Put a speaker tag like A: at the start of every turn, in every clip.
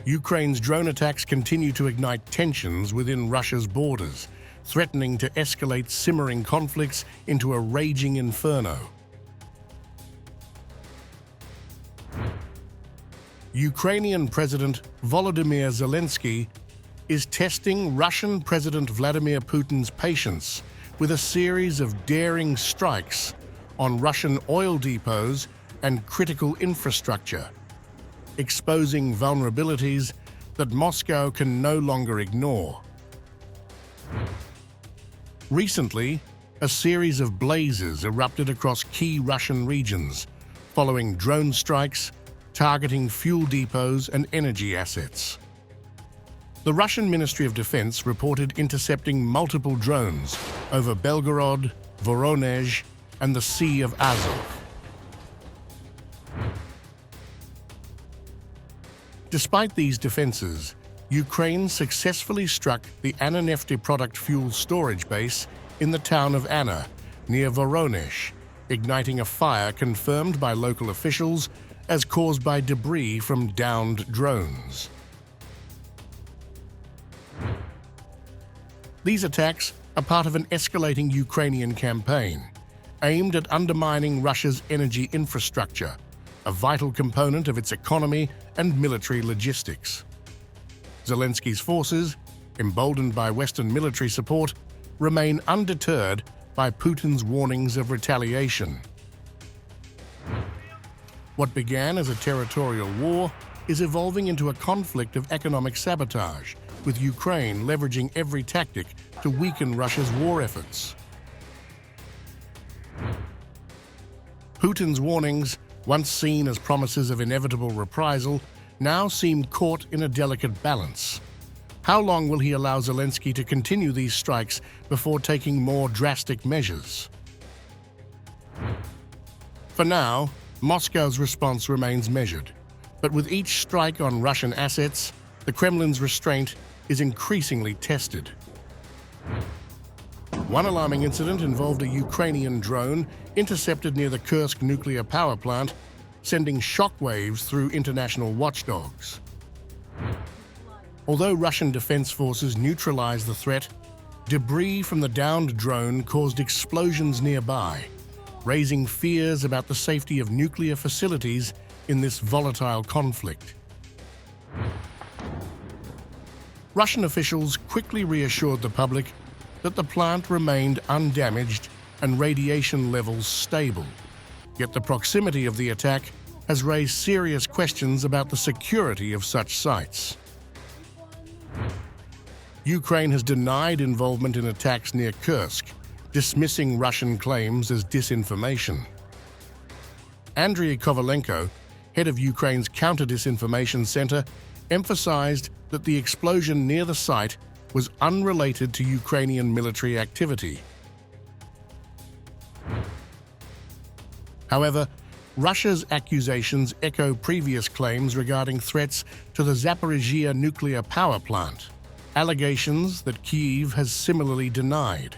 A: Ukraine's drone attacks continue to ignite tensions within Russia's borders, threatening to escalate simmering conflicts into a raging inferno. Ukrainian President Volodymyr Zelensky is testing Russian President Vladimir Putin's patience with a series of daring strikes on Russian oil depots and critical infrastructure, exposing vulnerabilities that Moscow can no longer ignore. Recently, a series of blazes erupted across key Russian regions, following drone strikes targeting fuel depots and energy assets. The Russian Ministry of Defense reported intercepting multiple drones over Belgorod, Voronezh, and the Sea of Azov. Despite these defenses, Ukraine successfully struck the Anna Nefty product fuel storage base in the town of Anna, near Voronezh, igniting a fire confirmed by local officials as caused by debris from downed drones. These attacks are part of an escalating Ukrainian campaign aimed at undermining Russia's energy infrastructure, a vital component of its economy and military logistics. Zelensky's forces, emboldened by Western military support, remain undeterred by Putin's warnings of retaliation. What began as a territorial war is evolving into a conflict of economic sabotage, with Ukraine leveraging every tactic to weaken Russia's war efforts. Putin's warnings, once seen as promises of inevitable reprisal, now seem caught in a delicate balance. How long will he allow Zelensky to continue these strikes before taking more drastic measures? For now, Moscow's response remains measured, but with each strike on Russian assets, the Kremlin's restraint is increasingly tested. One alarming incident involved a Ukrainian drone intercepted near the Kursk nuclear power plant, sending shockwaves through international watchdogs. Although Russian defense forces neutralized the threat, debris from the downed drone caused explosions nearby, raising fears about the safety of nuclear facilities in this volatile conflict. Russian officials quickly reassured the public that the plant remained undamaged and radiation levels stable. Yet the proximity of the attack has raised serious questions about the security of such sites. Ukraine has denied involvement in attacks near Kursk, dismissing Russian claims as disinformation. Andriy Kovalenko, head of Ukraine's Counter-Disinformation Center, emphasized that the explosion near the site was unrelated to Ukrainian military activity. However, Russia's accusations echo previous claims regarding threats to the Zaporizhzhia nuclear power plant, allegations that Kyiv has similarly denied.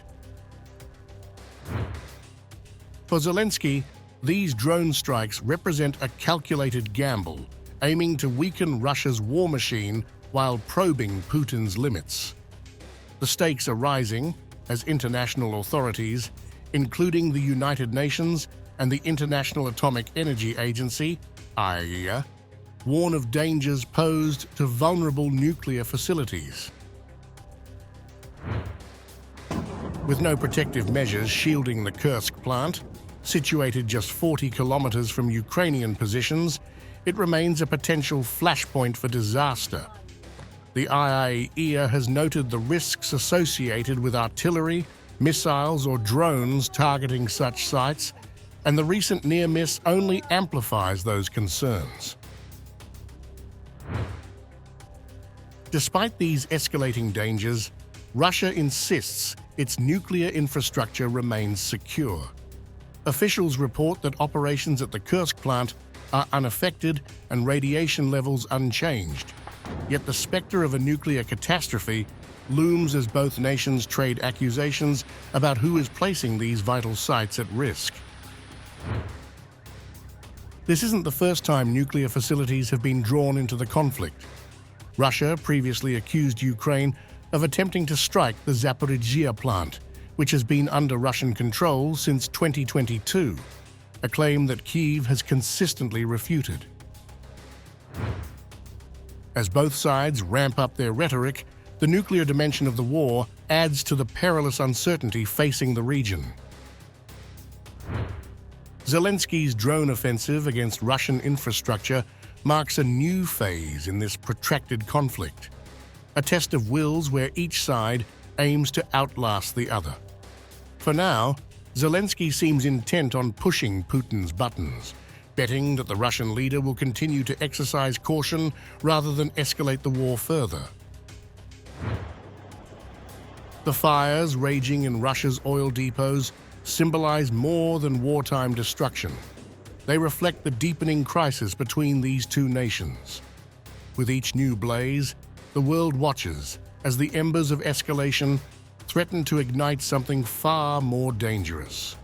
A: For Zelensky, these drone strikes represent a calculated gamble, aiming to weaken Russia's war machine while probing Putin's limits. The stakes are rising as international authorities, including the United Nations and the International Atomic Energy Agency, IAEA, warn of dangers posed to vulnerable nuclear facilities. With no protective measures shielding the Kursk plant, situated just 40 kilometers from Ukrainian positions, it remains a potential flashpoint for disaster. The IAEA has noted the risks associated with artillery, missiles, or drones targeting such sites, and the recent near miss only amplifies those concerns. Despite these escalating dangers, Russia insists its nuclear infrastructure remains secure. Officials report that operations at the Kursk plant are unaffected and radiation levels unchanged. Yet the specter of a nuclear catastrophe looms as both nations trade accusations about who is placing these vital sites at risk. This isn't the first time nuclear facilities have been drawn into the conflict. Russia previously accused Ukraine of attempting to strike the Zaporizhzhia plant, which has been under Russian control since 2022, a claim that Kyiv has consistently refuted. As both sides ramp up their rhetoric, the nuclear dimension of the war adds to the perilous uncertainty facing the region. Zelensky's drone offensive against Russian infrastructure marks a new phase in this protracted conflict, a test of wills where each side aims to outlast the other. For now, Zelensky seems intent on pushing Putin's buttons, betting that the Russian leader will continue to exercise caution rather than escalate the war further. The fires raging in Russia's oil depots symbolize more than wartime destruction. They reflect the deepening crisis between these two nations. With each new blaze, the world watches as the embers of escalation threaten to ignite something far more dangerous.